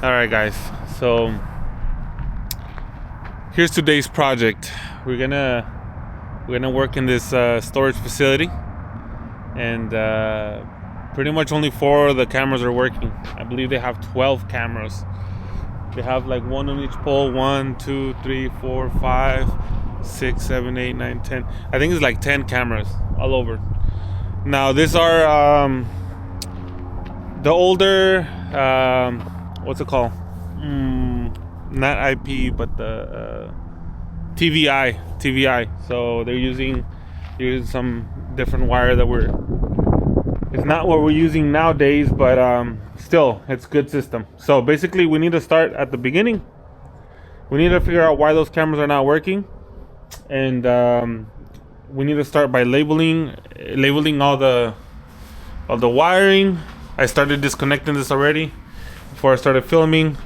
All right, guys. So here's today's project. We're gonna work in this storage facility, and pretty much only 4 of the cameras are working. I believe they have 12 cameras. They have like 1 on each pole. 1, 2, 3, 4, 5, 6, 7, 8, 9, 10. I think it's like 10 cameras all over. Now these are the older. What's it called? Not IP, but the TVI. So they're using some different wire that it's not what we're using nowadays, but still, it's good system. So basically, we need to start at the beginning. We need to figure out why those cameras are not working, and we need to start by labeling all the wiring. I started disconnecting this already before I started filming.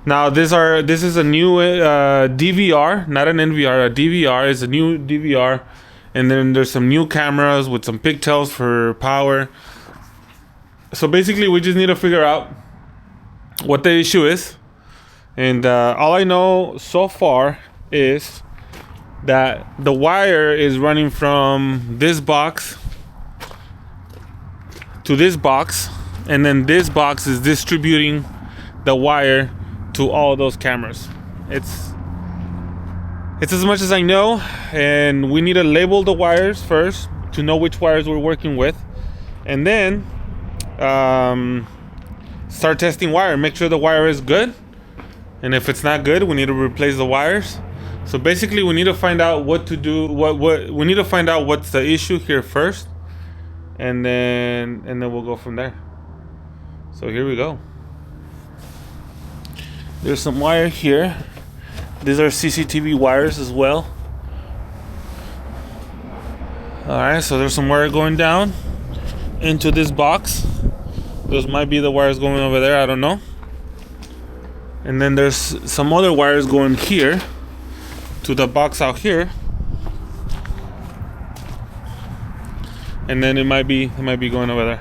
Now this is a new DVR, not an NVR. A DVR is a new DVR, and then there's some new cameras with some pigtails for power. So basically, we just need to figure out what the issue is, and all I know so far is that the wire is running from this box to this box, and then this box is distributing the wire to all those cameras. It's as much as I know, and we need to label the wires first to know which wires we're working with, and then start testing wire. Make sure the wire is good, and if it's not good, we need to replace the wires. So basically, we need to find out what to do. What we need to find out what's the issue here first, and then we'll go from there. So here we go. There's some wire here. These are CCTV wires as well. Alright, so there's some wire going down into this box. Those might be the wires going over there, I don't know. And then there's some other wires going here to the box out here. And then it might be going over there.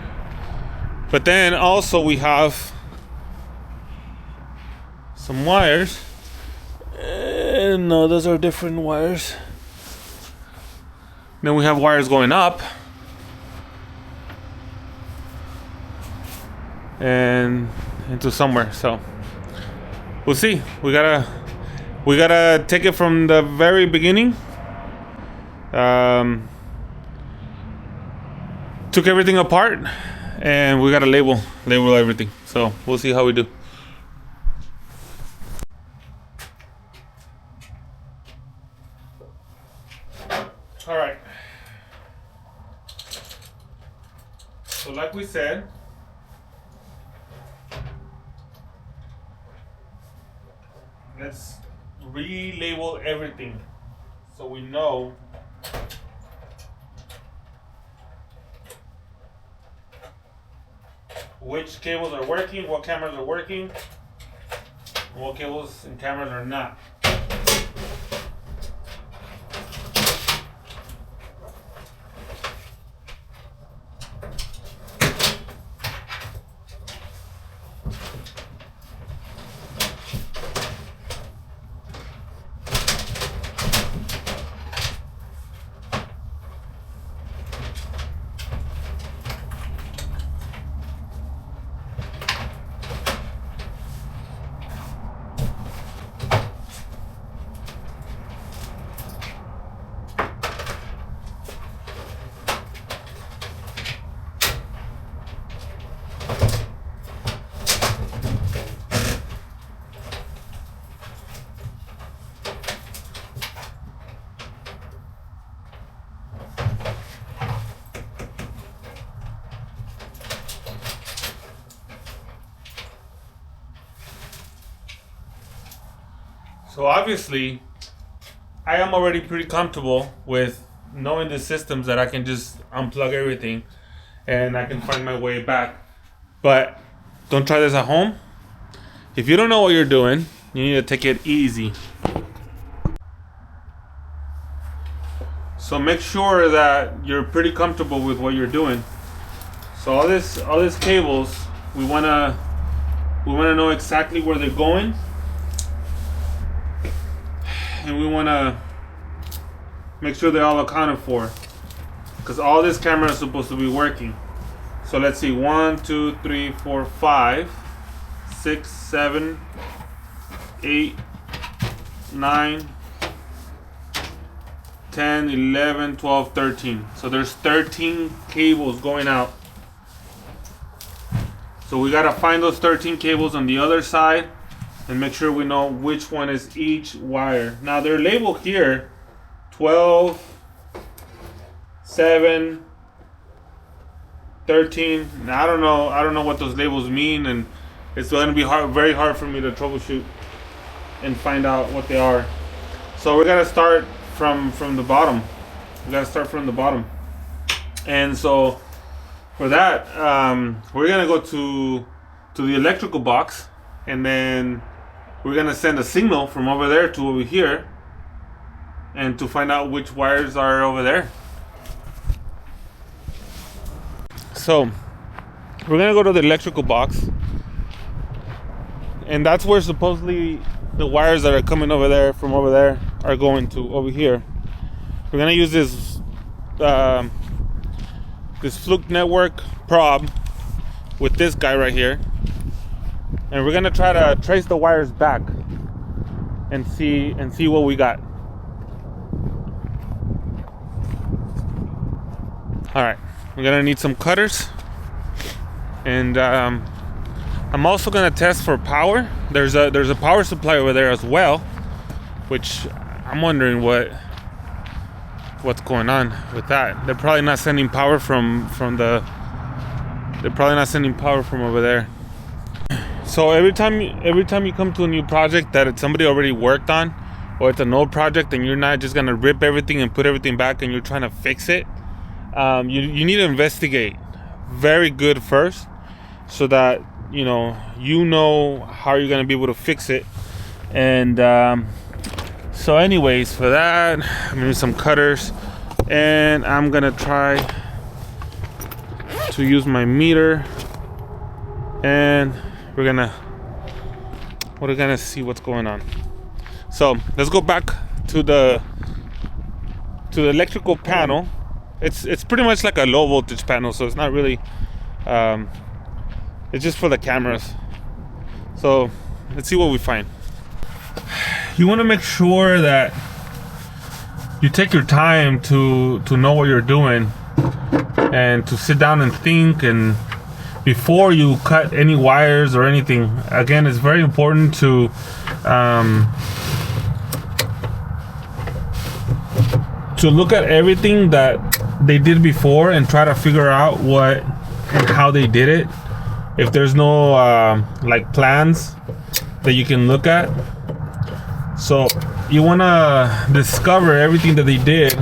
But then also we have some wires. No, those are different wires. Then we have wires going up and into somewhere. So we'll see. We gotta take it from the very beginning. Took everything apart, and we gotta label everything. So we'll see how we do. All right. So like we said, let's relabel everything so we know which cables are working, what cameras are working, and what cables and cameras are not. So obviously, I am already pretty comfortable with knowing the systems that I can just unplug everything and I can find my way back. But don't try this at home. If you don't know what you're doing, you need to take it easy. So make sure that you're pretty comfortable with what you're doing. So all this cables, we wanna We want to know exactly where they're going, and we want to make sure they're all accounted for, because all this camera is supposed to be working. So let's see, 1, 2, 3, 4, 5, 6, 7, 8, 9, 10, 11, 12, 13. So there's 13 cables going out. So we gotta find those 13 cables on the other side and make sure we know which one is each wire. Now they're labeled here, 12, 7, 13. Now I don't know what those labels mean, and it's gonna be very hard for me to troubleshoot and find out what they are. So we're gonna start from the bottom. We gotta start from the bottom. And so for that, we're gonna go to the electrical box, and then we're gonna send a signal from over there to over here, and to find out which wires are over there. So we're gonna go to the electrical box, and that's where supposedly the wires that are coming over there from over there are going to over here. We're gonna use this Fluke Network probe with this guy right here, and we're gonna try to trace the wires back and see what we got. All right, we're gonna need some cutters, and I'm also gonna test for power. There's a power supply over there as well, which I'm wondering what's going on with that. They're probably not sending power from over there. So every time you come to a new project that it's somebody already worked on, or it's an old project, and you're not just gonna rip everything and put everything back and you're trying to fix it, you need to investigate very good first, so that you know how you're gonna be able to fix it. And so anyways, for that, I'm gonna use some cutters, and I'm gonna try to use my meter, and we're gonna see what's going on. So let's go back to the electrical panel. It's pretty much like a low voltage panel, so it's not really it's just for the cameras. So let's see what we find. You want to make sure that you take your time to know what you're doing, and to sit down and think, and before you cut any wires or anything. Again, it's very important to look at everything that they did before and try to figure out what and how they did it. If there's no like plans that you can look at, so you want to discover everything that they did,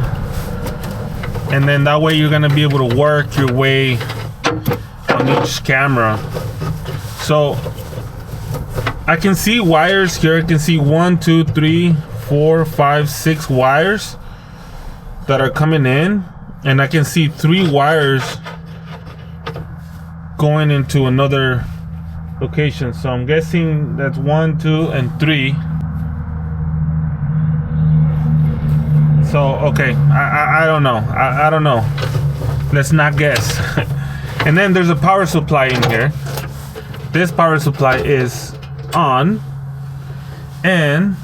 and then that way you're going to be able to work your way on each camera. So I can see wires here. I can see 1, 2, 3, 4, 5, 6 wires that are coming in, and I can see 3 wires going into another location. So I'm guessing that's 1, 2, and 3. So okay, I don't know. I don't know. Let's not guess. And then there's a power supply in here. This power supply is on, and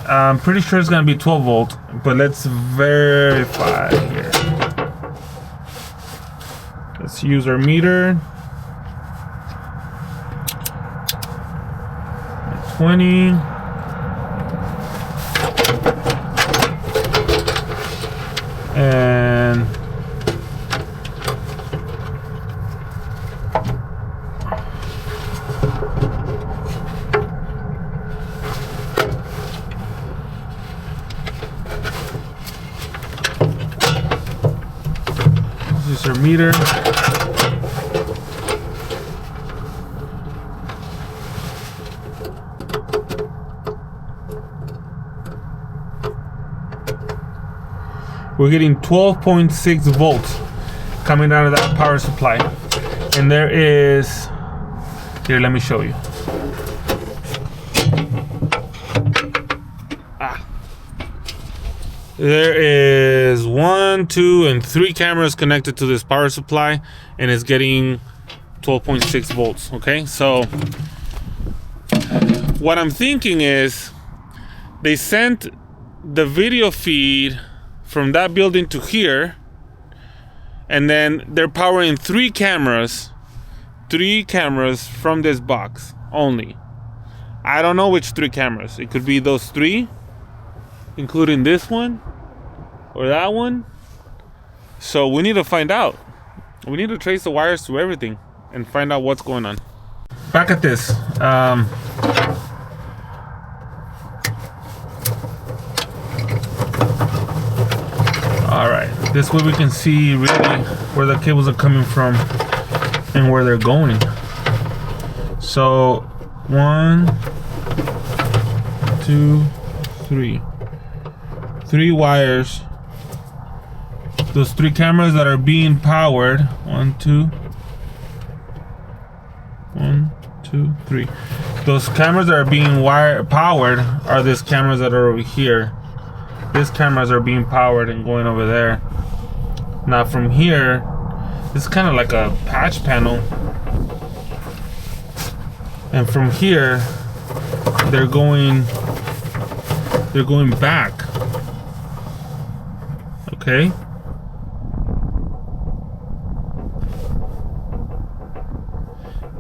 I'm pretty sure it's gonna be 12 volt, but let's verify here. Let's use our meter. 20. And this is our meter. We're getting 12.6 volts coming out of that power supply, and there is Here, let me show you. There is 1, 2, and 3 cameras connected to this power supply, and it's getting 12.6 volts. Okay, so what I'm thinking is they sent the video feed from that building to here, and then they're powering 3 cameras from this box only. I don't know which 3 cameras. It could be those 3, including this one or that one. So we need to find out. We need to trace the wires to everything and find out what's going on. Back at this. All right, this way we can see really where the cables are coming from and where they're going. So 1, 2, 3. 3 wires. Those 3 cameras that are being powered. 1, 2, 3. Those cameras that are being powered are these cameras that are over here. These cameras are being powered and going over there. Now from here, this is kind of like a patch panel. And from here, they're going back. Okay.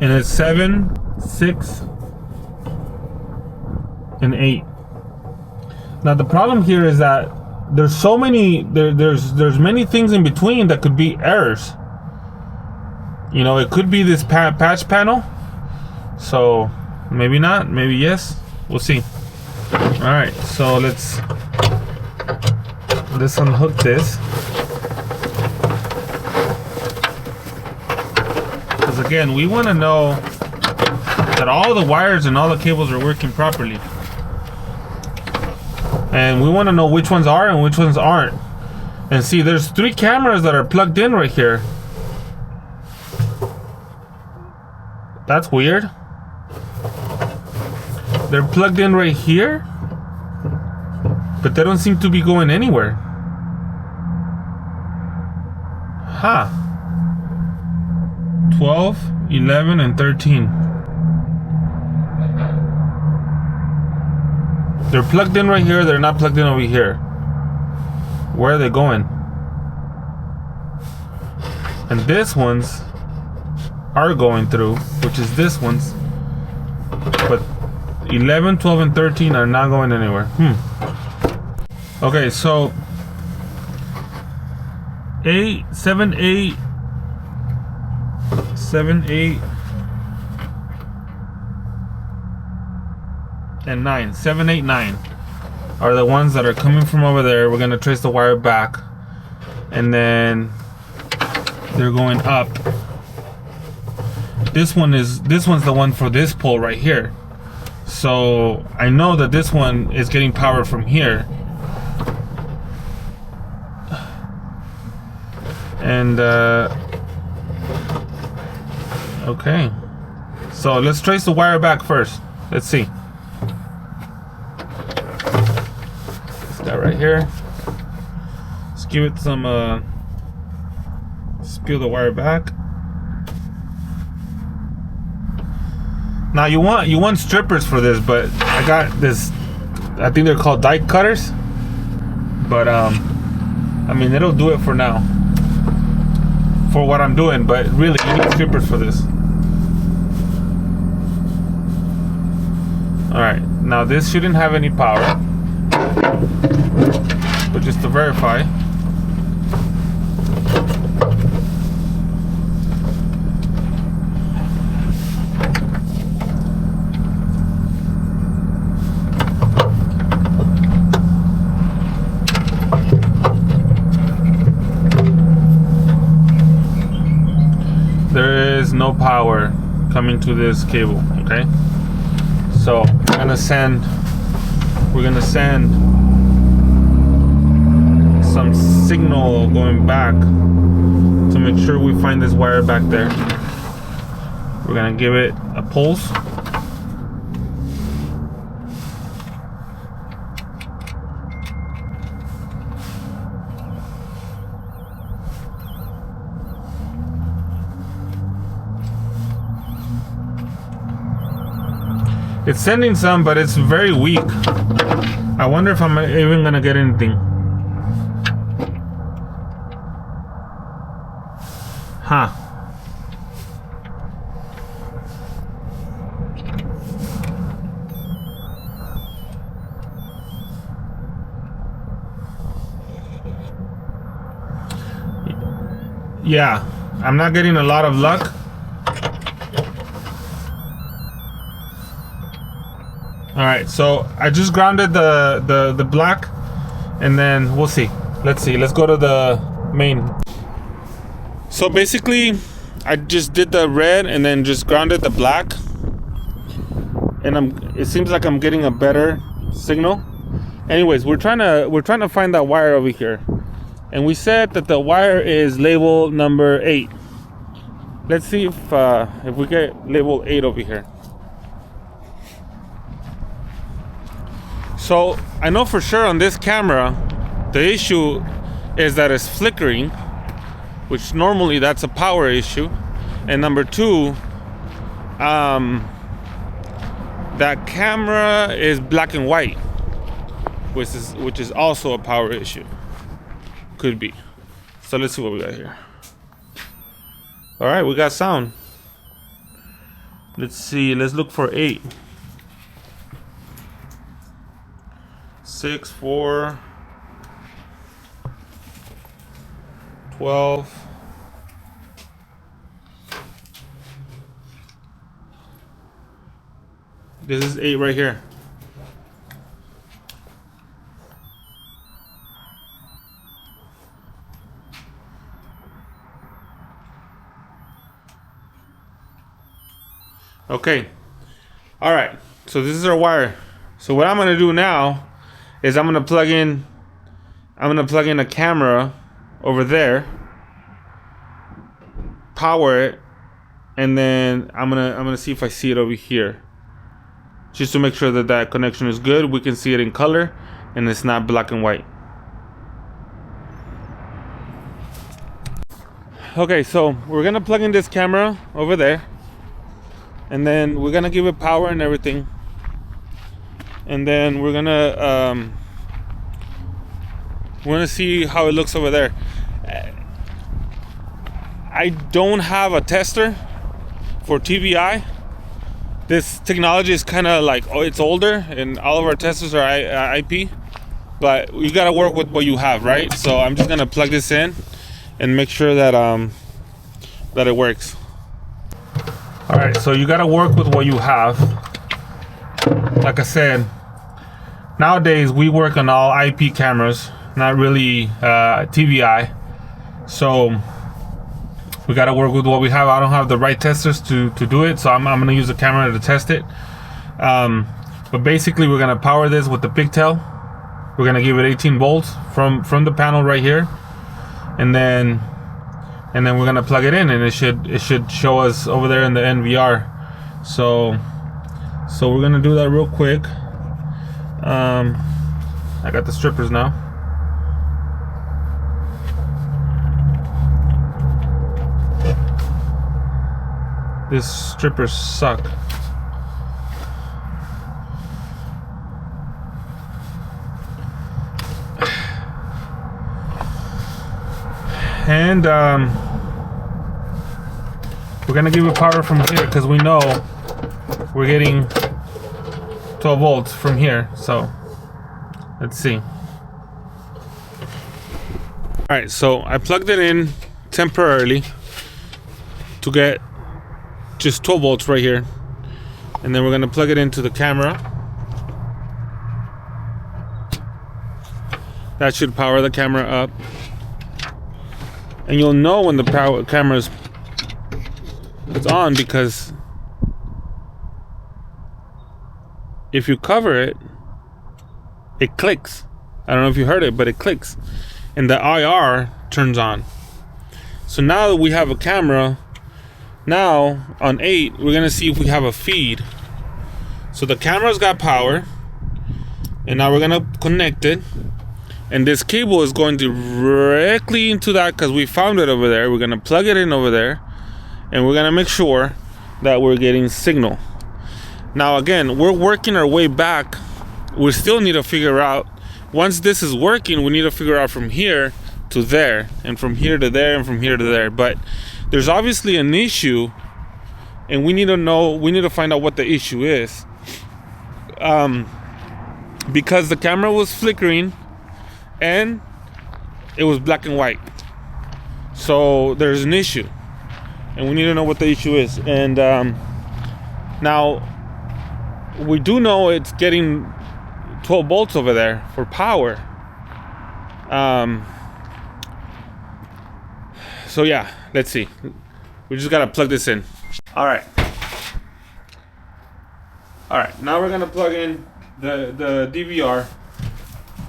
And it's 7, 6, and 8. Now the problem here is that there's so many there's many things in between that could be errors. You know, it could be this patch panel. So maybe not, maybe yes. We'll see. All right, so let's unhook this. Because again, we want to know that all the wires and all the cables are working properly. And we want to know which ones are and which ones aren't. And see, there's 3 cameras that are plugged in right here. That's weird. They're plugged in right here, but they don't seem to be going anywhere. Huh. 12, 11, and 13. They're plugged in right here, they're not plugged in over here. Where are they going? And this ones are going through, which is this ones. But 11, 12, and 13 are not going anywhere. Okay, so 7, 8, and 9. 7, 8, 9 are the ones that are coming from over there. We're gonna trace the wire back, and then they're going up. This one's the one for this pole right here. So I know that this one is getting power from here. And okay, so let's trace the wire back first. Let's see. This guy right here. Let's give it some let's peel the wire back. Now you want strippers for this, but I got this, I think they're called die cutters. But I mean, it'll do it for now, for what I'm doing, but really you need strippers for this. Alright, now this shouldn't have any power, but just to verify. There is no power coming to this cable, okay? So we're gonna send some signal going back to make sure we find this wire back there. We're gonna give it a pulse. It's sending some, but it's very weak. I wonder if I'm even gonna get anything. Huh. Yeah, I'm not getting a lot of luck. Alright, so I just grounded the black, and then we'll see. Let's see. Let's go to the main. So basically, I just did the red and then just grounded the black, and it seems like I'm getting a better signal. Anyways, we're trying to find that wire over here, and we said that the wire is label number 8. Let's see if we get label 8 over here. So I know for sure on this camera, the issue is that it's flickering, which normally that's a power issue. And number 2, that camera is black and white, which is also a power issue. Could be. So let's see what we got here. All right, we got sound. Let's see. Let's look for 8. 6, 4, 12. This is 8 right here. Okay. All right. So this is our wire. So what I'm going to do now is I'm gonna plug in a camera over there, power it, and then I'm gonna see if I see it over here, just to make sure that that connection is good. We can see it in color and it's not black and white. Okay, so we're gonna plug in this camera over there, and then we're gonna give it power and everything. And then we're gonna see how it looks over there. I don't have a tester for TVI. This technology is kind of like, it's older, and all of our testers are IP. But you gotta work with what you have, right? So I'm just gonna plug this in and make sure that that it works. All right, so you gotta work with what you have. Like I said, nowadays we work on all IP cameras, not really TVI. So we got to work with what we have. I don't have the right testers to do it, so I'm going to use a camera to test it. But basically, we're going to power this with the pigtail. We're going to give it 18 volts from the panel right here, and then we're going to plug it in, and it should show us over there in the NVR. So we're going to do that real quick. I got the strippers now. These strippers suck. And we're gonna give it power from here because we know we're getting 12 volts from here. So let's see. All right, so I plugged it in temporarily to get just 12 volts right here, and then we're gonna plug it into the camera. That should power the camera up, and you'll know when the camera's it's on, because if you cover it, it clicks. I don't know if you heard it, but it clicks, and the IR turns on. So now that we have a camera Now on 8, we're gonna see if we have a feed. So the camera's got power, and now we're gonna connect it, and this cable is going directly into that because we found it over there. We're gonna plug it in over there, and we're gonna make sure that we're getting signal. Now again, we're working our way back. We still need to figure out, once this is working, we need to figure out from here to there, and from here to there, and from here to there. But there's obviously an issue, and we need to find out what the issue is. Because the camera was flickering and it was black and white. So there's an issue, and we need to know what the issue is. And now we do know it's getting 12 volts over there for power. So yeah, let's see. We just gotta plug this in. All right, now we're gonna plug in the DVR.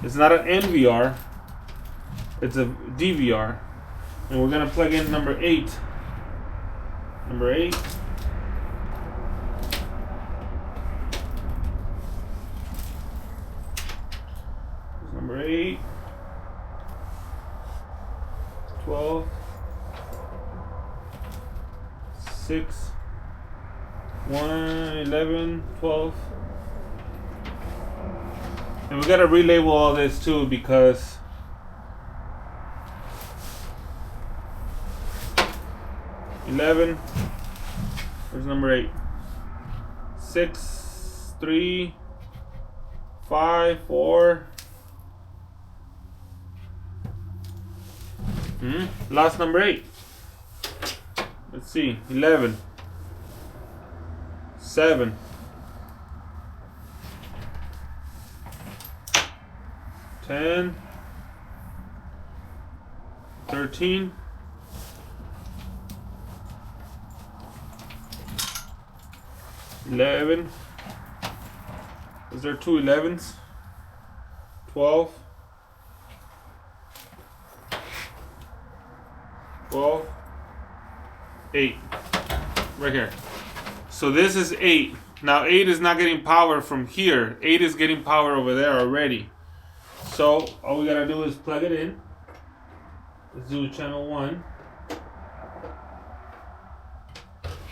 It's not an NVR, it's a DVR. And we're gonna plug in number 8. Number 8. Number 8. 12. 6. 1, 11, 12. And we gotta relabel all this too, because (11). Where's number 8? 6, 3, 5, 4. Lost number 8. Let's see. 11. 7. 10. 13. 11. Is there 2 11s? 12. 12. 8. Right here. So this is 8. Now 8 is not getting power from here. 8 is getting power over there already. So all we gotta do is plug it in. Let's do channel 1.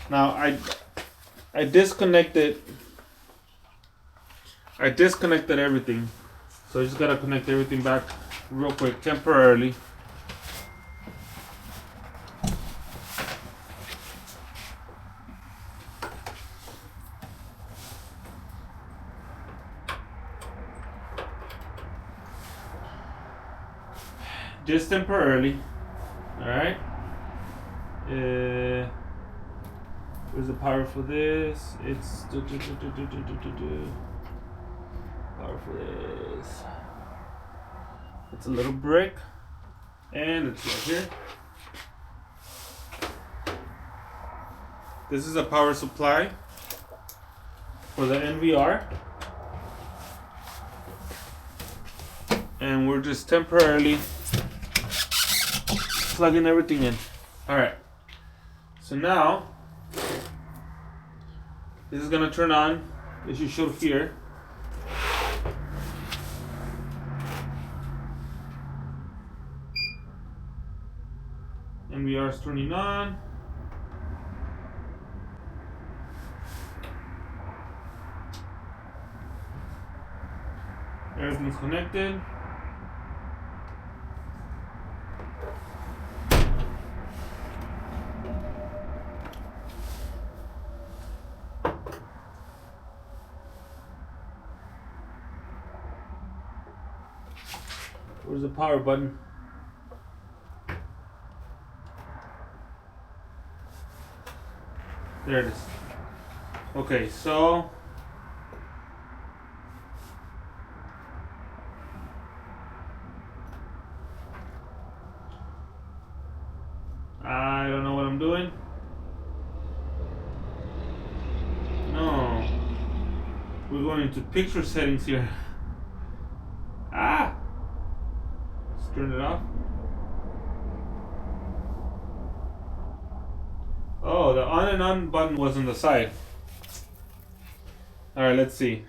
Now I disconnected everything. So I just gotta connect everything back real quick, temporarily. Just temporarily. Alright. Where's the power for this? It's power for this. It's a little brick, and it's right here. This is a power supply for the NVR, and we're just temporarily plugging everything in. Alright, so now this is gonna turn on. It should show here. NVR is turning on. Everything's connected. Where's the power button? There it is. Okay, so I don't know what I'm doing. No, we're going into picture settings here. Let's turn it off. Oh, Oh, the on and on button was on the side. All right, let's see.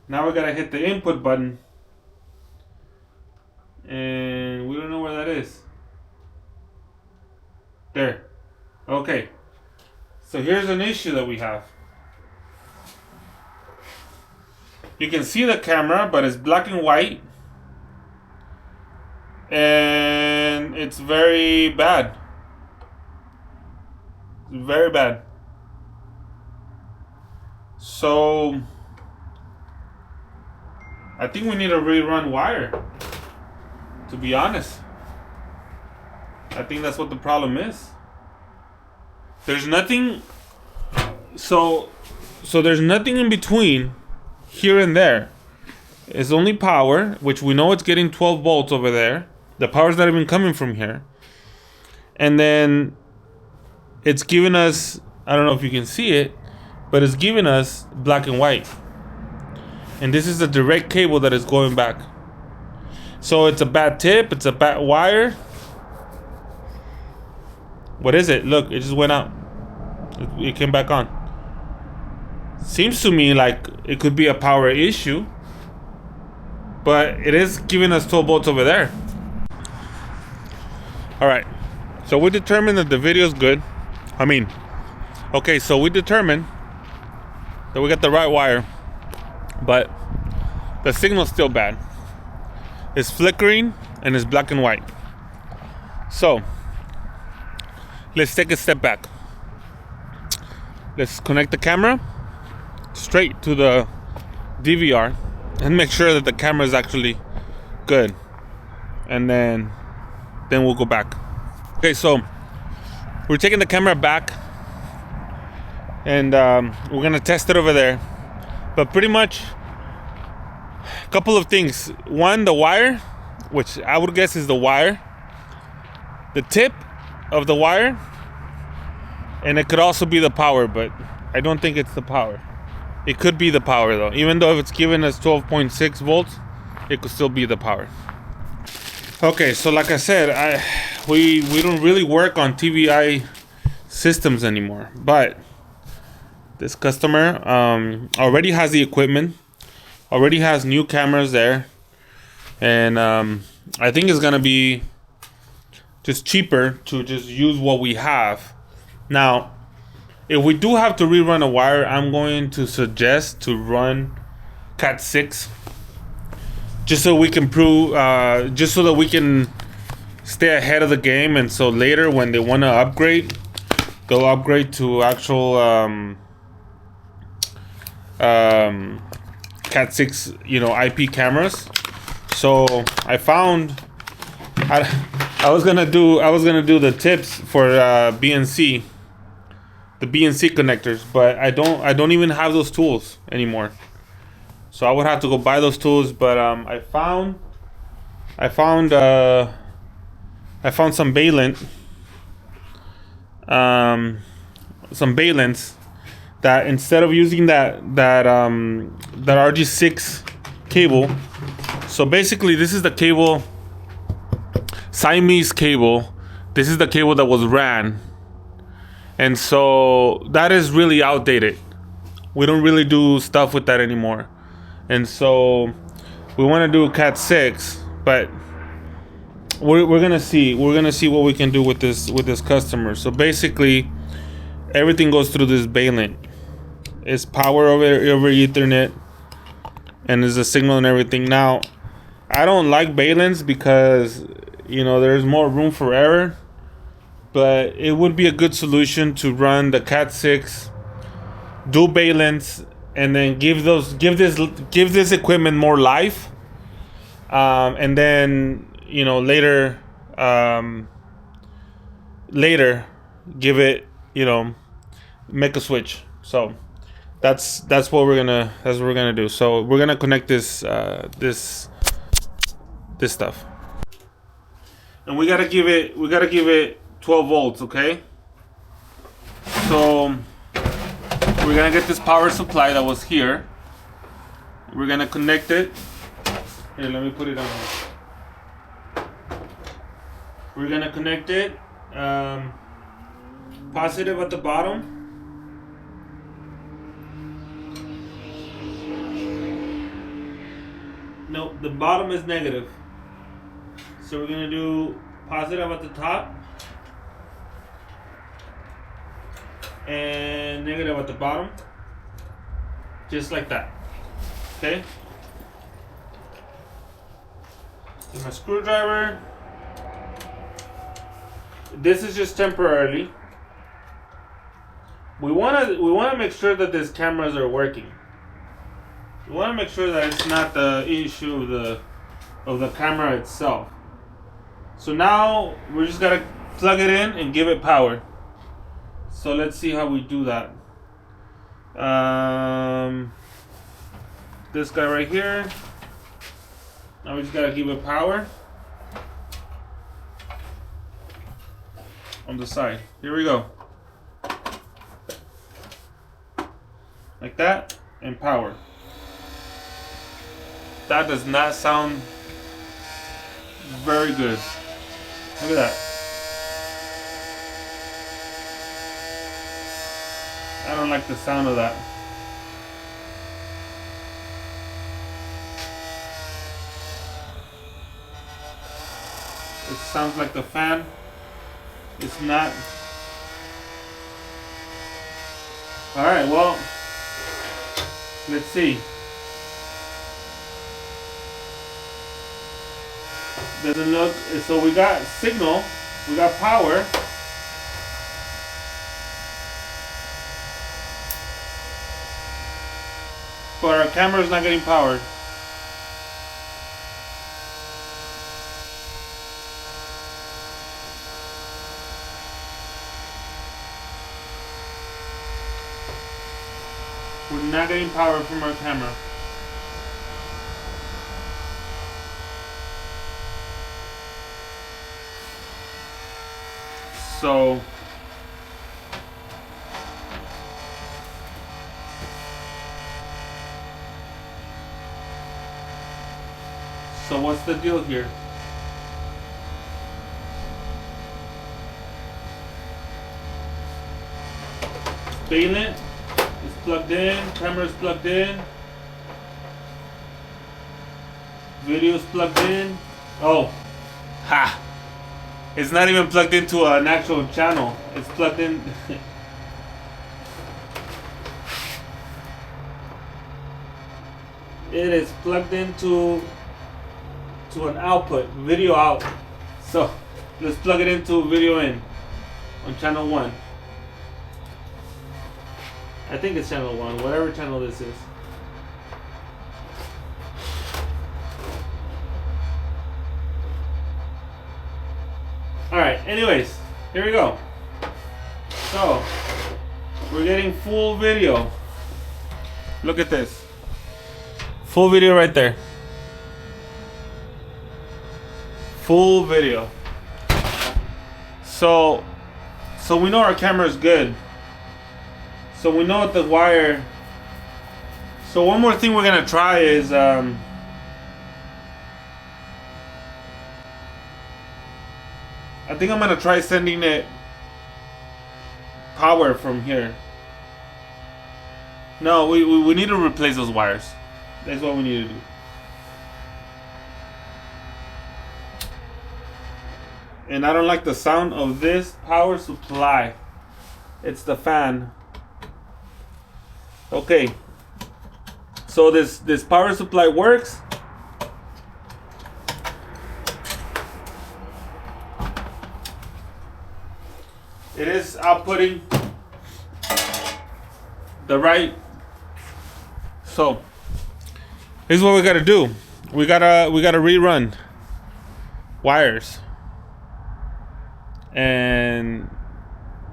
Now we gotta hit the input button, and we don't know where that is. There. Okay. So here's an issue that we have. You can see the camera, but it's black and white, and it's very bad. Very bad. So I think we need a rerun wire, to be honest. I think that's what the problem is. There's nothing, so there's nothing in between here and there. It's only power, which we know it's getting 12 volts over there. The power's not even coming from here. And then it's giving us, I don't know if you can see it, but it's giving us black and white. And this is the direct cable that is going back. So it's a bad tip, it's a bad wire. What is it? Look, it just went out. It came back on. Seems to me like it could be a power issue, but it is giving us 12 volts over there. All right, so we determined that the video is good. Okay, so we determined that we got the right wire, but the signal's still bad. It's flickering and it's black and white. So let's take a step back. Let's connect the camera straight to the DVR and make sure that the camera is actually good, and then we'll go back. Okay, so we're taking the camera back, and we're gonna test it over there. But pretty much a couple of things. One, the wire, which I would guess is the wire, the tip of the wire, and it could also be the power, but I don't think it's the power. It could be the power though. Even though if it's giving us 12.6 volts, it could still be the power. Okay, so like I said, we don't really work on TVI systems anymore, but this customer already has the equipment, already has new cameras there, and I think it's gonna be just cheaper to just use what we have. Now, if we do have to rerun a wire, I'm going to suggest to run Cat 6, just so we can just so that we can stay ahead of the game, and so later when they want to upgrade, they'll upgrade to actual Cat 6, IP cameras. So I found I was gonna do the tips for BNC. The BNC connectors, but I don't even have those tools anymore. So I would have to go buy those tools. But I found some valence that instead of using that RG6 cable. So basically, this is the cable, Siamese cable. This is the cable that was ran. And so that is really outdated. We don't really do stuff with that anymore. And so we want to do Cat 6, but we're gonna see what we can do with this customer. So basically, everything goes through this valent. It's power over Ethernet, and there's a signal and everything. Now, I don't like valence because there's more room for error. But it would be a good solution to run the Cat 6, do valence, and then give this equipment more life, and then later give it make a switch. So that's what we're gonna do. So we're gonna connect this stuff, and we gotta give it 12 volts, okay? So we're gonna get this power supply that was here. We're gonna connect it. Here, let me put it on here. We're gonna connect it positive at the bottom. No, the bottom is negative. So we're gonna do positive at the top and negative at the bottom. Just like that. Okay? Get my screwdriver. This is just temporarily. We wanna make sure that these cameras are working. We wanna make sure that it's not the issue of the camera itself. So now we're just gotta plug it in and give it power. So let's see how we do that. This guy right here. Now we just gotta give it power on the side. Here we go. Like that, and power. That does not sound very good. Look at that. I don't like the sound of that. It sounds like the fan. It's not. Alright, well, let's see. Doesn't look, so we got signal, we got power. But our camera's not getting powered. We're not getting power from our camera. So what's the deal here? Valent is plugged in, camera is plugged in, video is plugged in. Oh, ha! It's not even plugged into an actual channel. It's plugged in. It is plugged into an output, video out. So let's plug it into video in on channel 1. I think it's channel 1, whatever channel this is. Alright, anyways, here we go. So, we're getting full video. Look at this. Full video right there. Full video. So we know our camera is good. So we know what the wire. So one more thing we're gonna try is I think I'm gonna try sending it power from here. No, we need to replace those wires. That's what we need to do. And I don't like the sound of this power supply. It's the fan. Okay. So this power supply works. It is outputting the right. So here's what we gotta do. We gotta rerun wires, and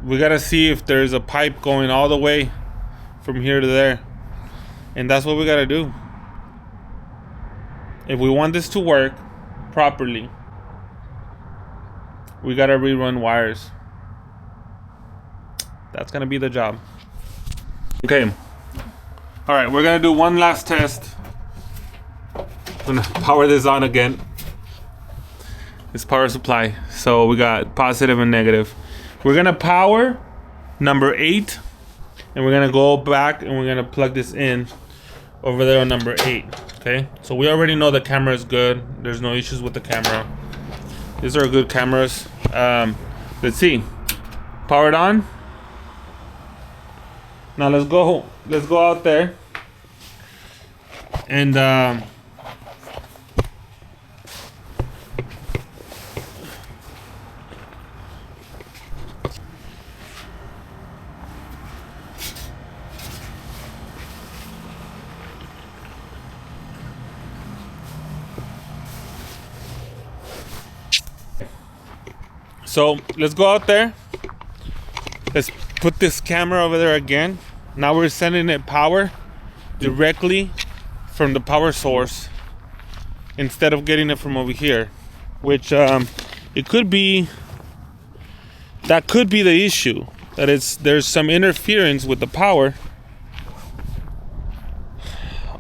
we gotta see if there's a pipe going all the way from here to there, and that's what we gotta do. If we want this to work properly, we gotta rerun wires. That's gonna be the job. Okay. All right, we're gonna do one last test. I'm gonna power this on again. This power supply. So we got positive and negative. We're gonna power number 8, and we're gonna go back and we're gonna plug this in over there on number 8. Okay, so we already know the camera is good. There's no issues with the camera. These are good cameras. Let's see, powered on. Now let's go out there and so let's go out there. Let's put this camera over there again. Now we're sending it power directly from the power source instead of getting it from over here, which it could be, that could be the issue, that there's some interference with the power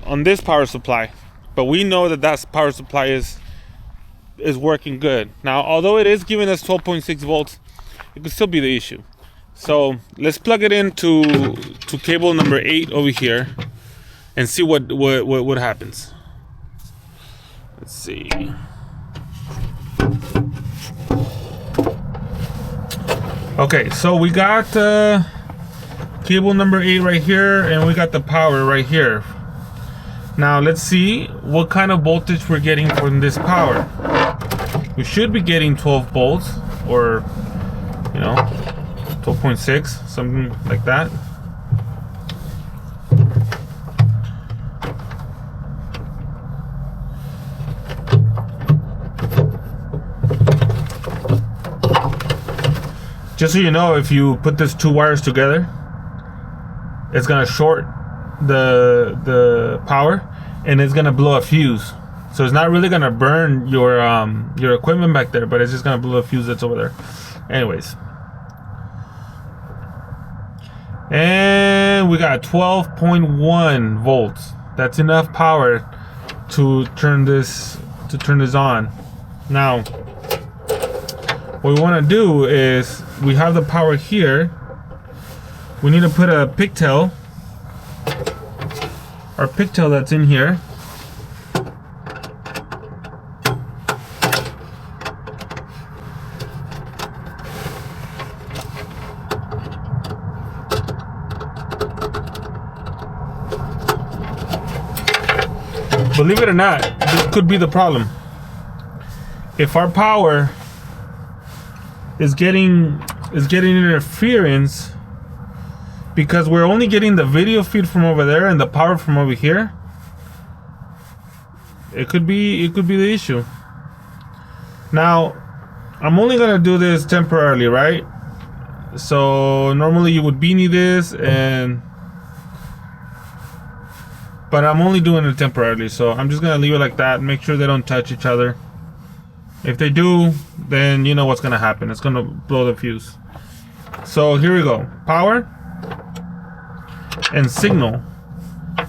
on this power supply, but we know that power supply is working good. Now, although it is giving us 12.6 volts, it could still be the issue. So let's plug it into cable number 8 over here and see what happens. Let's see. Okay, so we got cable number 8 right here, and we got the power right here. Now let's see what kind of voltage we're getting from this power. We should be getting 12 volts, or 12.6, something like that. Just so you know, if you put these two wires together, it's gonna short the power, and it's gonna blow a fuse. So it's not really gonna burn your equipment back there, but it's just gonna blow a fuse that's over there. Anyways, and we got 12.1 volts. That's enough power to turn this on. Now, what we want to do is, we have the power here. We need to put a pigtail, our pigtail that's in here. Believe it or not, this could be the problem. If our power is getting interference, because we're only getting the video feed from over there and the power from over here, it could be the issue. Now, I'm only gonna do this temporarily, right? So normally you would beanie this, but I'm only doing it temporarily, so I'm just gonna leave it like that. Make sure they don't touch each other. If they do, then you know what's gonna happen. It's gonna blow the fuse. So here we go. Power and signal.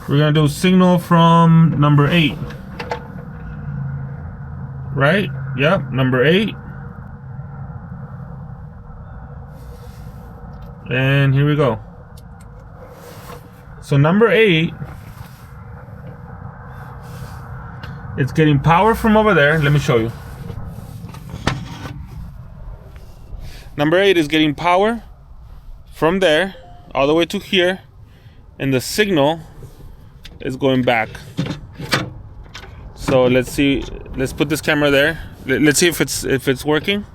We're gonna do signal from number 8. Right? Yep, number 8. And here we go. So number 8, it's getting power from over there. Let me show you. Number 8 is getting power from there all the way to here, and the signal is going back. So let's see. Let's put this camera there. Let's see if it's working.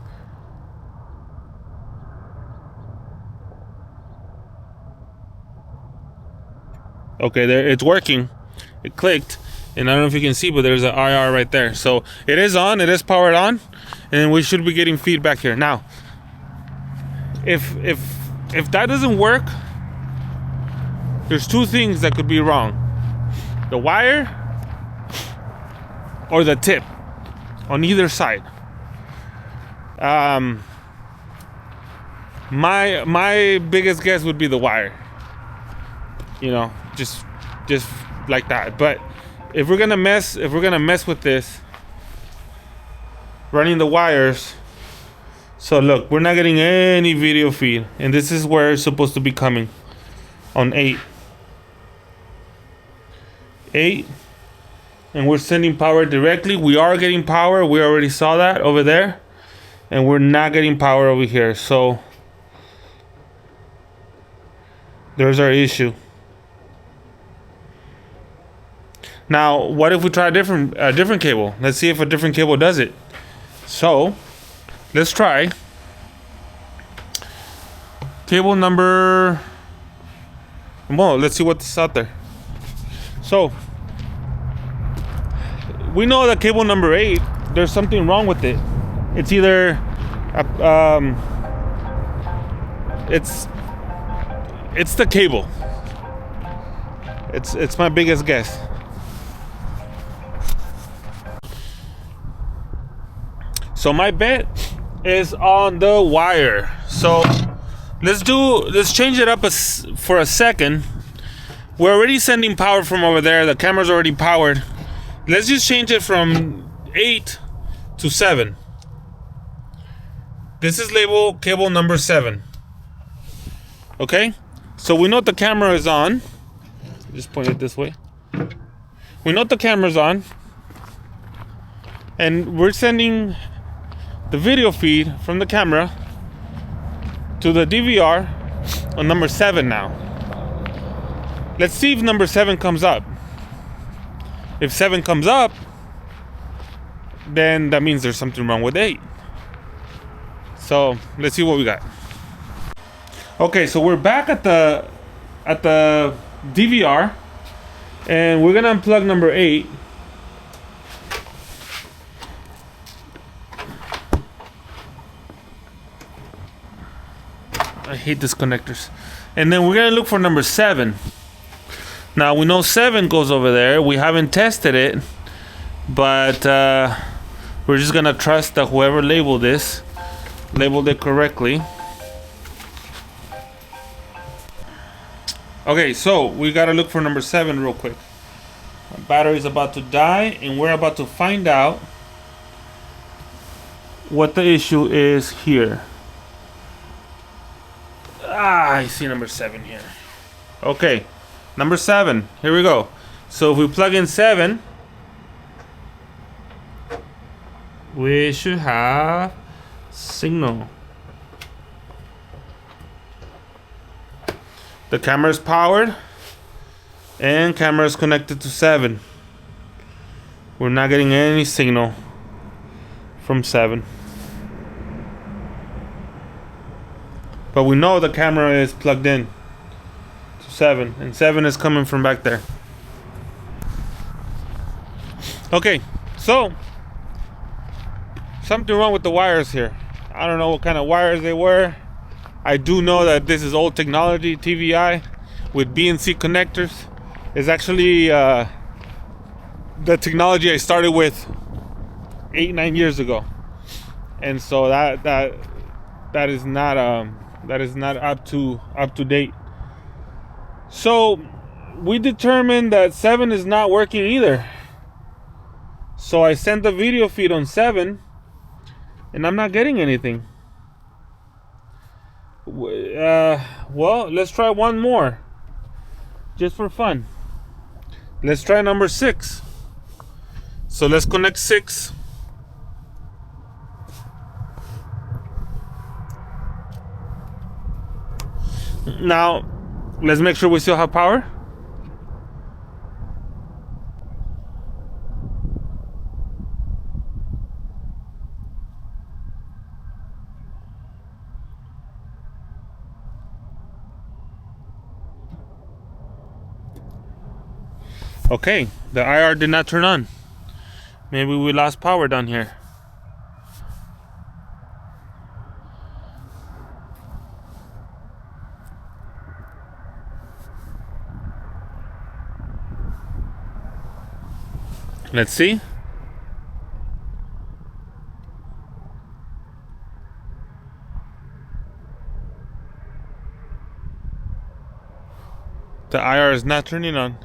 Okay, there, it's working. It clicked, and I don't know if you can see, but there's an IR right there. So it is on. It is powered on, and we should be getting feedback here now. If that doesn't work, there's two things that could be wrong: the wire or the tip on either side. My biggest guess would be the wire. Just like that. But if we're gonna mess with this, running the wires, So look, we're not getting any video feed, and this is where it's supposed to be coming on 8, and we're sending power directly. We are getting power. We already saw that over there, and we're not getting power over here. So there's our issue. Now, what if we try a different cable? Let's see if a different cable does it. So let's try cable number. Well, let's see what's out there. So we know that cable number 8, there's something wrong with it. It's either it's the cable. It's my biggest guess. So my bet is on the wire. So let's change it up for a second. We're already sending power from over there. The camera's already powered. Let's just change it from 8 to 7. This is labeled cable number 7. Okay? So we know the camera is on. Just point it this way. We know the camera's on. And we're sending the video feed from the camera to the DVR on number 7 now. Let's see if number 7 comes up. If 7 comes up, then that means there's something wrong with 8. So let's see what we got. Okay, so we're back at the DVR, and we're gonna unplug number 8. I hate disconnectors. And then we're gonna look for number 7. Now we know 7 goes over there. We haven't tested it, but we're just gonna trust that whoever labeled this labeled it correctly. Okay, so we gotta look for number 7 real quick. Our battery's about to die, and we're about to find out what the issue is here. I see number 7 here. Okay, number 7. Here we go. So if we plug in 7, we should have signal. The camera is powered, and camera is connected to 7. We're not getting any signal from 7. But we know the camera is plugged in to 7, and 7 is coming from back there. Okay, so something wrong with the wires here. I don't know what kind of wires they were. I do know that this is old technology, TVI, with BNC connectors. It's actually the technology I started with 8-9 years ago, and so that is not up to date. So we determined that 7 is not working either. So I sent the video feed on 7, and I'm not getting anything. Well, let's try one more, just for fun. Let's try number 6. So let's connect 6. Now, let's make sure we still have power. Okay, the IR did not turn on. Maybe we lost power down here. Let's see. The IR is not turning on.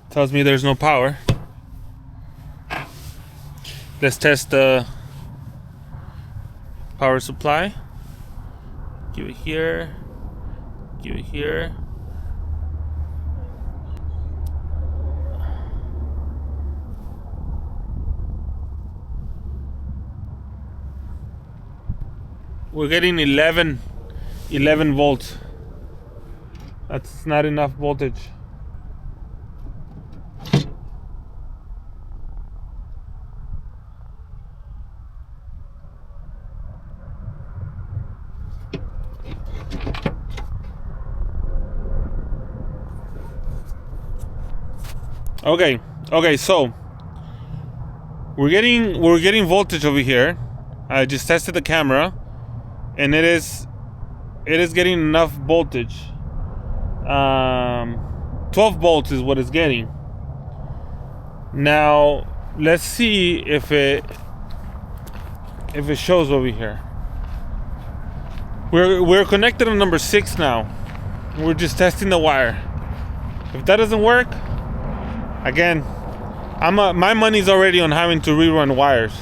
Tells me there's no power. Let's test the power supply. Give it here. Give it here. We're getting 11 volts. That's not enough voltage. Okay, so we're getting voltage over here. I just tested the camera, and it is getting enough voltage. 12 volts is what it's getting. Now let's see if it shows over here. We're connected on number 6 now. We're just testing the wire. If that doesn't work, again, my money's already on having to rerun wires,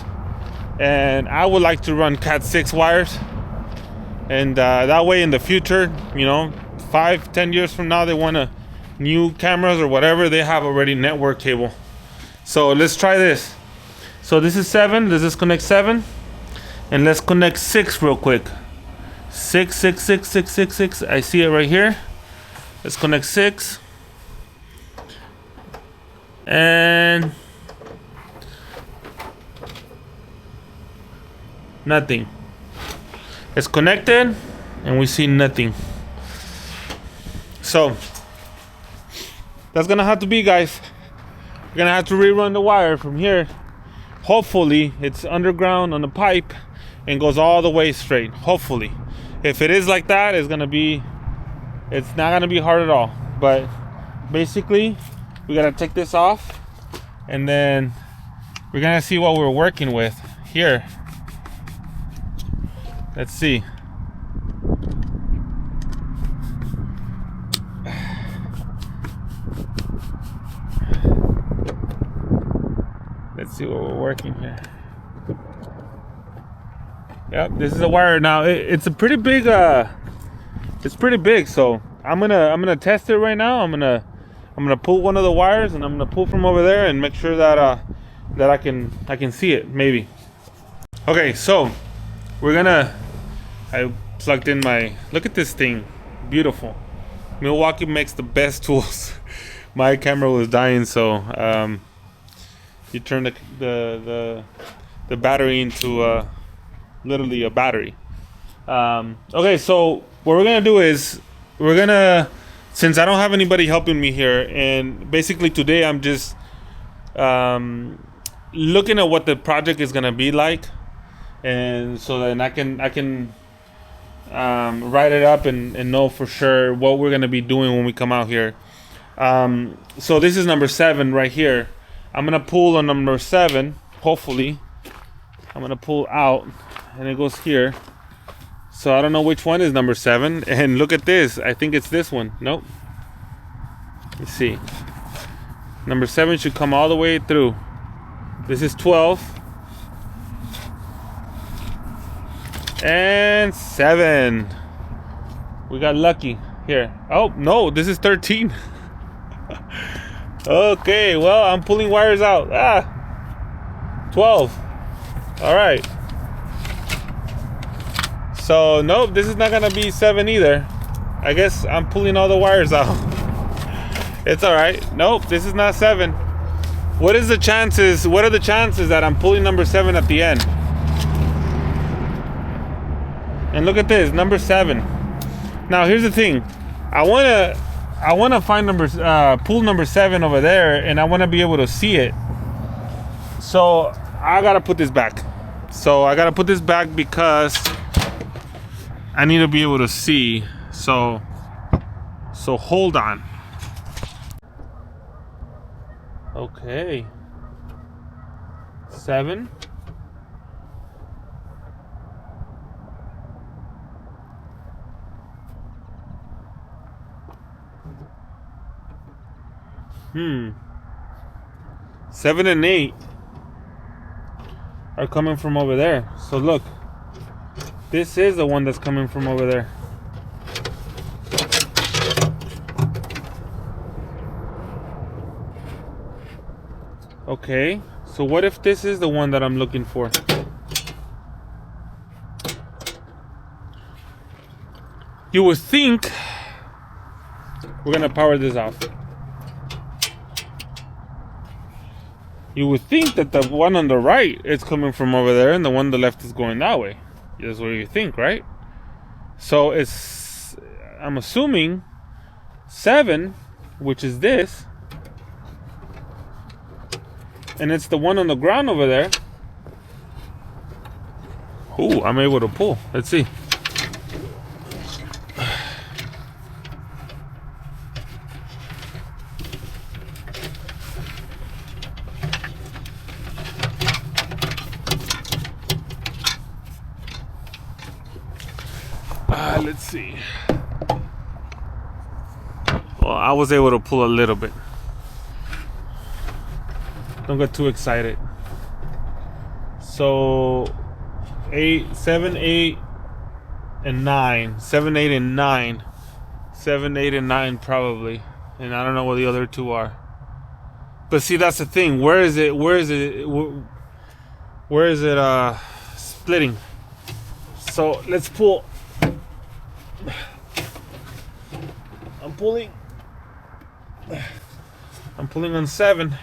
and I would like to run Cat 6 wires, and that way in the future, 5-10 years from now, they want new cameras or whatever, they have already network cable. So let's try this. So this is 7. Let's just connect 7, and let's connect 6 real quick. 6, 6, 6, 6, 6, 6. I see it right here. Let's connect 6. And nothing. It's connected, and we see nothing. So that's gonna have to be, guys. We're gonna have to rerun the wire from here. Hopefully it's underground on the pipe and goes all the way straight. Hopefully. If it is like that, it's not gonna be hard at all. But basically, we gotta take this off, and then we're gonna see what we're working with here. Let's see. Let's see what we're working here. Yep, this is a wire. Now it's a pretty big. It's pretty big. So I'm gonna test it right now. I'm gonna pull one of the wires, and I'm gonna pull from over there and make sure that I can see it maybe. Okay, so I plugged in my, look at this thing, beautiful. Milwaukee makes the best tools. My camera was dying, so you turn the battery into literally a battery. Okay, so what we're gonna do is since I don't have anybody helping me here, and basically today I'm just looking at what the project is gonna be like, and so then I can write it up and know for sure what we're gonna be doing when we come out here. So this is number 7 right here. I'm gonna pull on number 7. Hopefully, I'm gonna pull out, and it goes here. So I don't know which one is number 7. And look at this. I think it's this one. Nope. Let's see. Number 7 should come all the way through. This is 12. And 7. We got lucky here. Oh, no. This is 13. Okay. Well, I'm pulling wires out. 12. All right. So nope, this is not gonna be 7 either. I guess I'm pulling all the wires out. It's all right. Nope, this is not 7. What are the chances that I'm pulling number 7 at the end? And look at this, number 7. Now here's the thing. I wanna find pull number 7 over there, and I wanna be able to see it. So I gotta put this back. Because I need to be able to see. So hold on. Okay. 7. Hmm. 7 and 8 are coming from over there. So look. This is the one that's coming from over there. Okay, so what if this is the one that I'm looking for? You would think we're gonna power this off. You would think that the one on the right is coming from over there and the one on the left is going that way. That's what you think, right? So I'm assuming 7, which is this, and it's the one on the ground over there. Ooh, I'm able to pull. Let's see. Let's see. Well, I was able to pull a little bit. Don't get too excited. So 7, 8, and 9. 7, 8, and 9. 7, 8, and 9 probably. And I don't know what the other two are. But see, that's the thing. Where is it splitting? So let's pull. I'm pulling on 7.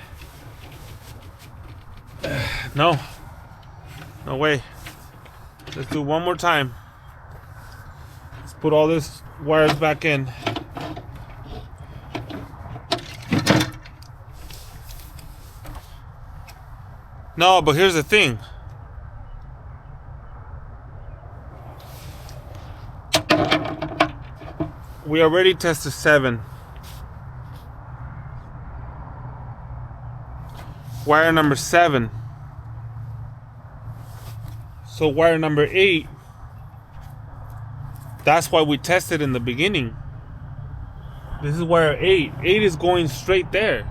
No way. Let's do one more time. Let's put all this wires back in. No, but here's the thing. We already tested 7. Wire number 7. So wire number 8, that's why we tested in the beginning. This is wire 8. 8 is going straight there.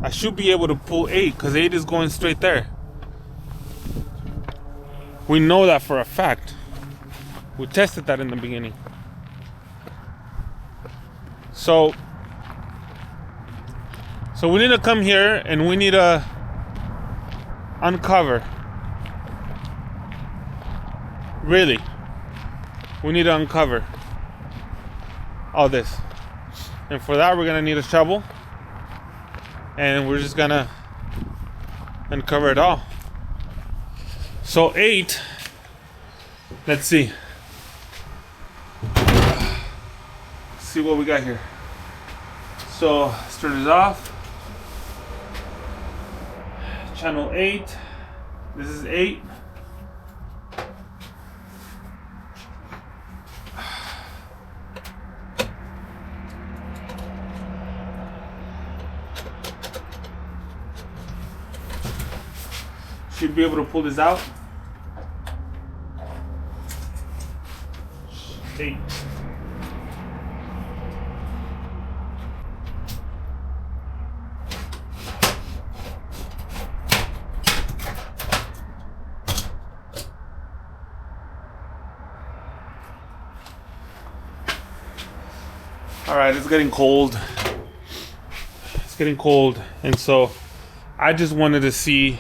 I should be able to pull 8 because 8 is going straight there. We know that for a fact. We tested that in the beginning. So we need to come here and we need to uncover. Really, we need to uncover all this. And for that, we're gonna need a shovel. And we're just gonna uncover it all. So 8, let's see. See what we got here. So let's turn this off. Channel 8. This is 8. Should be able to pull this out. 8. All right, it's getting cold. It's getting cold, and so I just wanted to see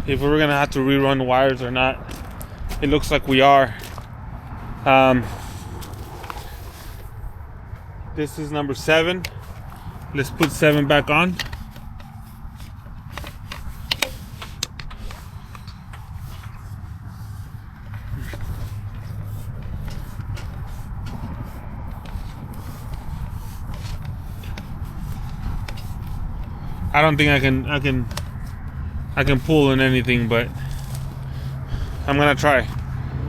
if we were gonna have to rerun wires or not. It looks like we are. This is number 7. Let's put 7 back on. I don't think I can pull in anything, but I'm gonna try.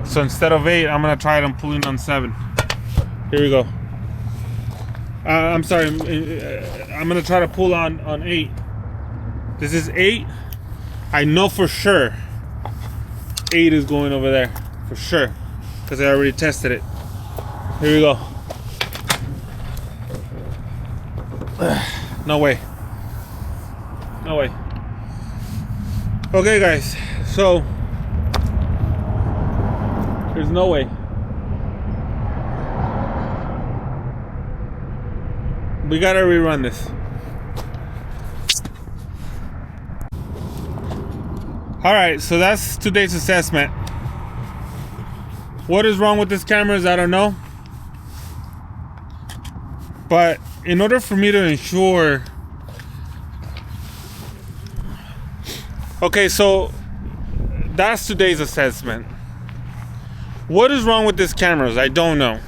So instead of 8, I'm gonna try it on pulling on 7. Here we go. I'm sorry. I'm gonna try to pull on 8. This is 8. I know for sure 8 is going over there for sure because I already tested it. Here we go. No way. No way. Okay, guys. So There's no way. We gotta rerun this. Alright, so that's today's assessment. What is wrong with this cameras, I don't know. But in order for me to ensure... Okay, so that's today's assessment. What is wrong with these cameras? I don't know.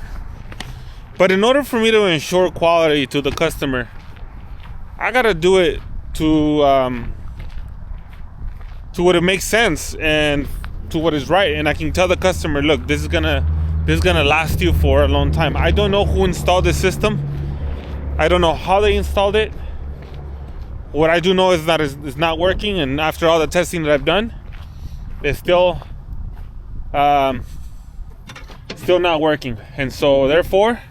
But in order for me to ensure quality to the customer, I gotta do it to what it makes sense and to what is right. And I can tell the customer, look, this is gonna last you for a long time. I don't know who installed this system. I don't know how they installed it. What I do know is that it's not working, and after all the testing that I've done, it's still not working. And so therefore,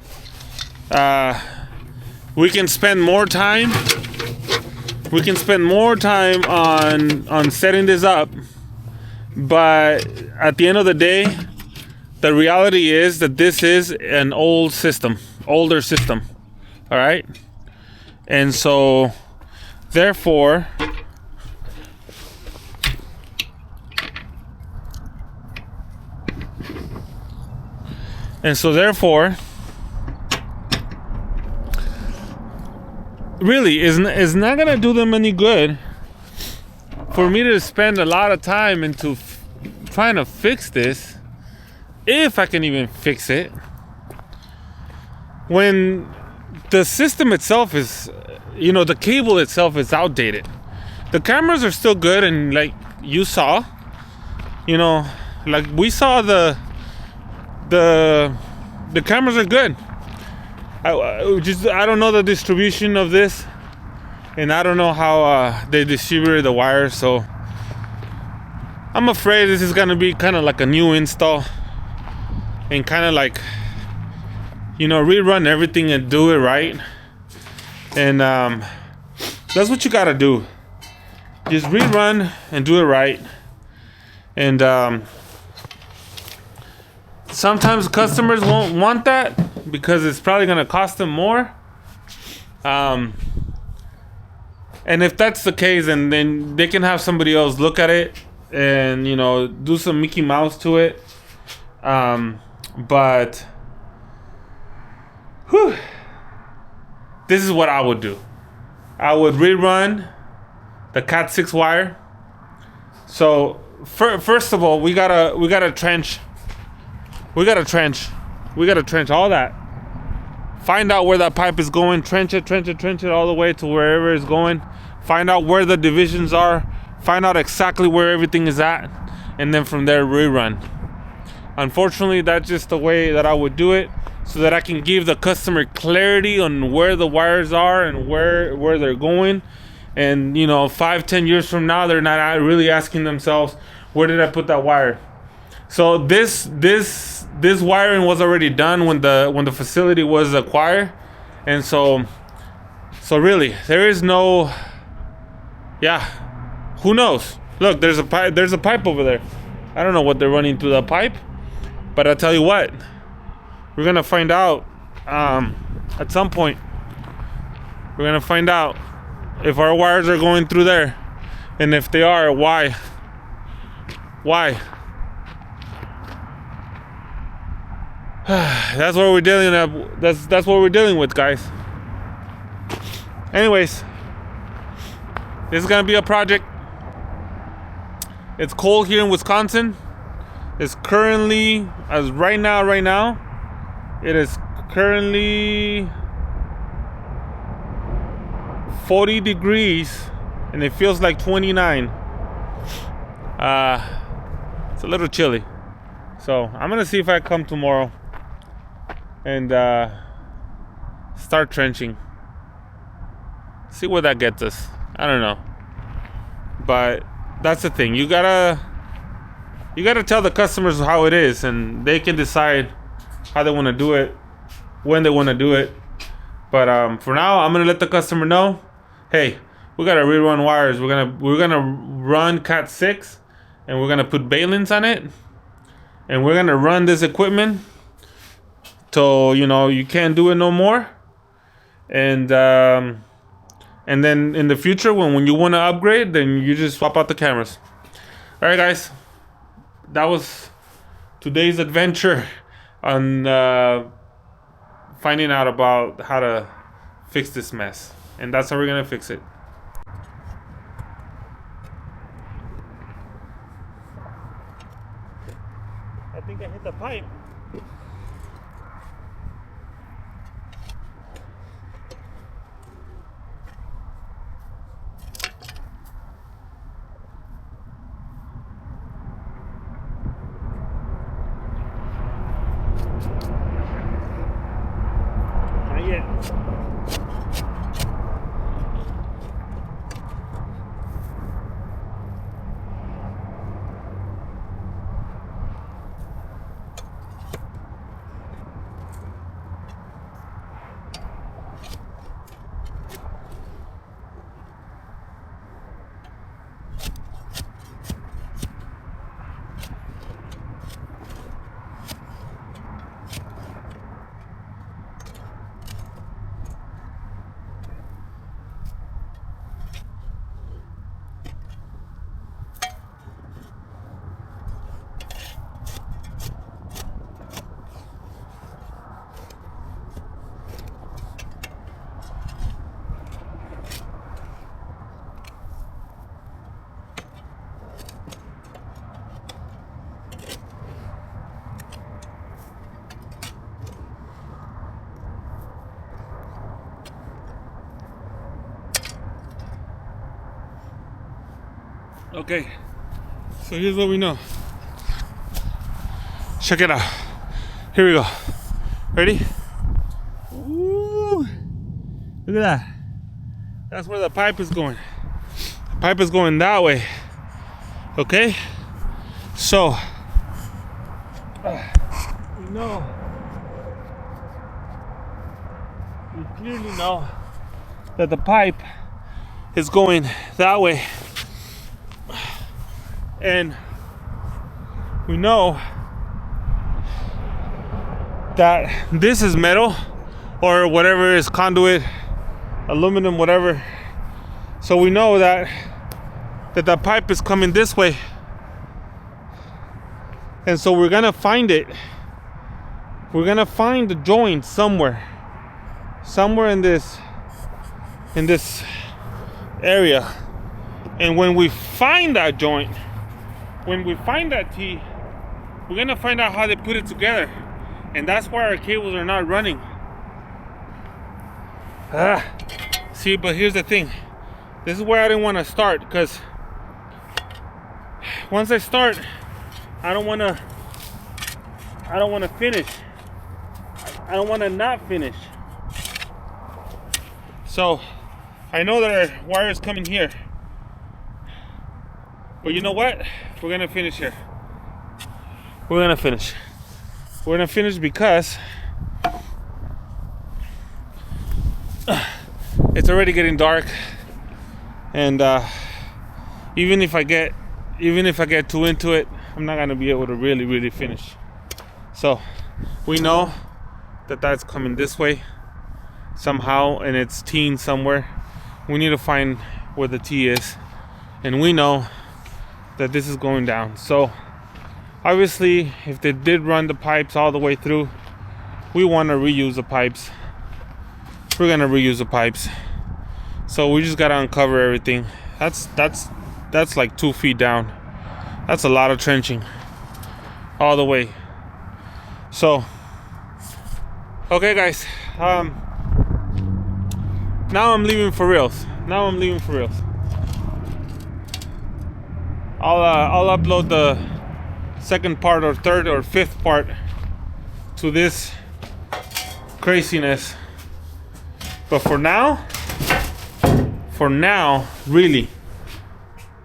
we can spend more time on setting this up, but at the end of the day, the reality is that this is an older system. All right, and so therefore, really is not gonna do them any good for me to spend a lot of time into trying to fix this, if I can even fix it, when the system itself is, the cable itself is outdated. The cameras are still good, and like you saw, like we saw, the cameras are good. I don't know the distribution of this, and I don't know how they distributed the wires, so I'm afraid this is gonna be kind of like a new install, and kind of like, rerun everything and do it right. And that's what you gotta do. Just rerun and do it right. And sometimes customers won't want that because it's probably gonna cost them more. And if that's the case, then they can have somebody else look at it and do some Mickey Mouse to it. But this is what I would do. I would rerun the Cat 6 wire. So first of all, we gotta trench. We gotta trench all that. Find out where that pipe is going. Trench it all the way to wherever it's going. Find out where the divisions are. Find out exactly where everything is at, and then from there rerun. Unfortunately, that's just the way that I would do it, so that I can give the customer clarity on where the wires are and where they're going. And 5-10 years from now, they're not really asking themselves, where did I put that wire? So this wiring was already done when the facility was acquired. And so really there is no, who knows? Look, there's a pipe over there. I don't know what they're running through the pipe, but I'll tell you what, we're gonna find out at some point. We're gonna find out if our wires are going through there, and if they are, why? That's what we're dealing with. That's what we're dealing with, guys. Anyways, this is gonna be a project. It's cold here in Wisconsin. It's currently, as right now, it is currently 40 degrees, and it feels like 29. It's a little chilly. So I'm gonna see if I come tomorrow and start trenching. See where that gets us. I don't know, but that's the thing. You gotta tell the customers how it is, and they can decide how they want to do it, when they want to do it. But for now, I'm gonna let the customer know, hey, we gotta rerun wires. We're gonna run Cat 6, and we're gonna put balings on it, and we're gonna run this equipment till you can't do it no more. And then in the future, when you want to upgrade, then you just swap out the cameras. All right, guys, that was today's adventure on finding out about how to fix this mess, and that's how we're gonna fix it. I think I hit the pipe. Not yet. Okay, so here's what we know. Check it out. Here we go. Ready? Ooh, look at that. That's where the pipe is going. The pipe is going that way. Okay? So, we know. We clearly know that the pipe is going that way. And we know that this is metal or whatever is conduit, aluminum, whatever. So we know that the pipe is coming this way. And so we're gonna find it. We're gonna find the joint somewhere in this area. And when we find that joint, when we find that T, we're gonna find out how they put it together. And that's why our cables are not running. See, but here's the thing. This is where I didn't want to start, because once I start, I don't want to finish. I don't want to not finish. So I know that our wire is coming here. But you know what? We're gonna finish here. We're gonna finish. We're gonna finish because it's already getting dark, and even if I get too into it, I'm not gonna be able to really finish. So we know that that's coming this way somehow, and it's T somewhere. We need to find where the T is, and we know that this is going down. So obviously, if they did run the pipes all the way through, we want to reuse the pipes. We're gonna reuse the pipes. So we just gotta uncover everything. That's like 2 feet down. That's a lot of trenching all the way. So okay, guys, now I'm leaving for reals. I'll upload the second part or third or fifth part to this craziness. But for now, really,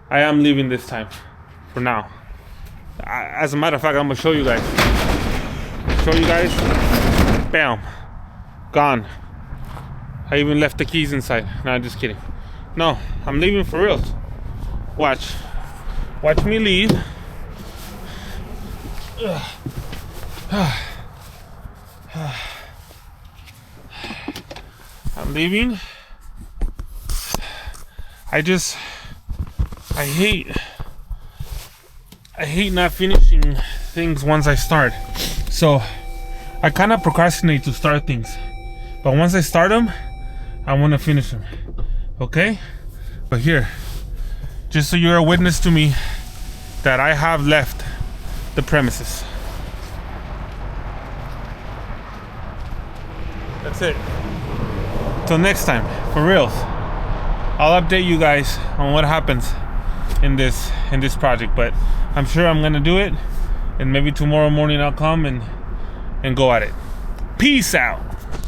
I am leaving this time. For now. As a matter of fact, I'm gonna show you guys. Bam. Gone. I even left the keys inside. No, just kidding. No, I'm leaving for real. Watch me leave. I'm leaving. I hate not finishing things once I start. So I kind of procrastinate to start things, but once I start them, I want to finish them. Okay? But here, just so you're a witness to me that I have left the premises. That's it. Till next time, for reals. I'll update you guys on what happens in this project, but I'm sure I'm gonna do it, and maybe tomorrow morning I'll come and go at it. Peace out.